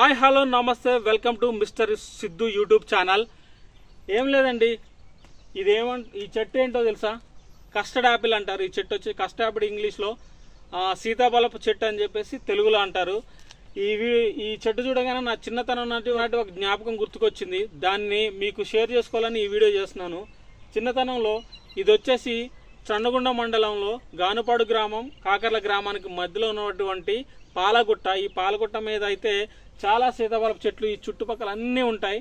Hi hello నమస్తే welcome to mister Siddhu YouTube channel. ఏం లేదండి, ఈ చెట్టు ఏంటో తెలుసా? కస్టర్డ్ యాపిల్ అంటారు. ఈ చెట్టు వచ్చి కస్టర్డ్ యాపిల్ ఇంగ్లీష్లో సీతాఫలపు చెట్టు అని చెప్పేసి తెలుగులో అంటారు. ఈ చెట్టు చూడగానే నా చిన్నతనం నాటి ఒక జ్ఞాపకం గుర్తుకొచ్చింది. దాన్ని మీకు షేర్ చేసుకోవాలని ఈ వీడియో చేస్తున్నాను. చిన్నతనంలో ఇది వచ్చేసి చండగుండ మండలంలో గానుపాడు గ్రామం, కాకర్ల గ్రామానికి మధ్యలో ఉన్నటువంటి పాలగుట్ట. ఈ పాలగుట్ట మీద అయితే చాలా సీతాఫలపు చెట్లు ఈ చుట్టుపక్కల అన్నీ ఉంటాయి.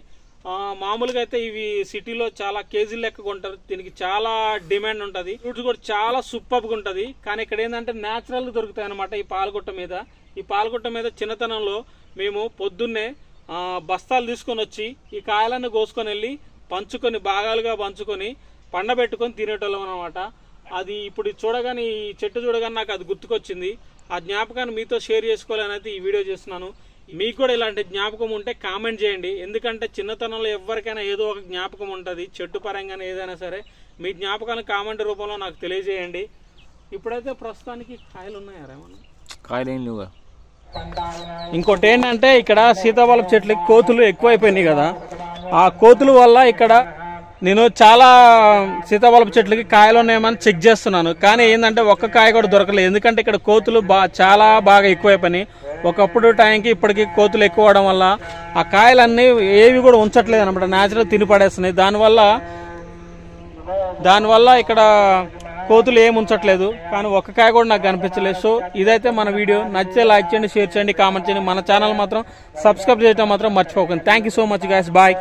మామూలుగా అయితే ఇవి సిటీలో చాలా కేజీలు లెక్క కొంటారు. దీనికి చాలా డిమాండ్ ఉంటుంది. ఫ్రూట్స్ కూడా చాలా సూపర్గా ఉంటుంది. కానీ ఇక్కడ ఏంటంటే న్యాచురల్గా దొరుకుతాయి అనమాట ఈ పాలగుట్ట మీద. ఈ పాలగుట్ట మీద చిన్నతనంలో మేము పొద్దున్నే బస్తాలు తీసుకొని వచ్చి ఈ కాయలన్నీ కోసుకొని వెళ్ళి పంచుకొని భాగాలుగా పంచుకొని పండబెట్టుకొని తినేటోళ్ళం అనమాట. అది ఇప్పుడు చూడగానే ఈ చెట్టు చూడగానే నాకు అది గుర్తుకొచ్చింది. ఆ జ్ఞాపకాన్ని మీతో షేర్ చేసుకోవాలని అయితే ఈ వీడియో చేస్తున్నాను. మీకు కూడా ఇలాంటి జ్ఞాపకం ఉంటే కామెంట్ చేయండి. ఎందుకంటే చిన్నతనంలో ఎవరికైనా ఏదో ఒక జ్ఞాపకం ఉంటుంది, చెట్టు పరంగానే ఏదైనా సరే. మీ జ్ఞాపకాన్ని కామెంట్ రూపంలో నాకు తెలియజేయండి. ఇప్పుడైతే ప్రస్తుతానికి కాయలు ఉన్నాయా? ఏమన్నా కాయలు ఏం లేవు. ఇంకోటి ఏంటంటే ఇక్కడ సీతాఫలపు చెట్లకి కోతులు ఎక్కువైపోయినాయి కదా. ఆ కోతుల వల్ల ఇక్కడ నేను చాలా సీతాఫలపు చెట్లకి కాయలు ఉన్నాయేమని చెక్ చేస్తున్నాను. కానీ ఏంటంటే ఒక్క కాయ కూడా దొరకలేదు. ఎందుకంటే ఇక్కడ కోతులు చాలా బాగా ఎక్కువైపోయినాయి. ఒకప్పుడు టైంకి ఇప్పటికి కోతులు ఎక్కువ అవడం వల్ల ఆ కాయలన్నీ ఏవి కూడా ఉంచట్లేదు అనమాట, న్యాచురల్ తిని పడేస్తున్నాయి. దానివల్ల ఇక్కడ కోతులు ఏమి ఉంచట్లేదు. కానీ ఒక్క కాయ కూడా నాకు కనిపించలేదు. సో ఇదైతే మన వీడియో. నచ్చితే లైక్ చేయండి, షేర్ చేయండి, కామెంట్ చేయండి. మన ఛానల్ మాత్రం సబ్స్క్రైబ్ చేయడం మాత్రం మర్చిపోకండి. Thank you so much guys. Bye.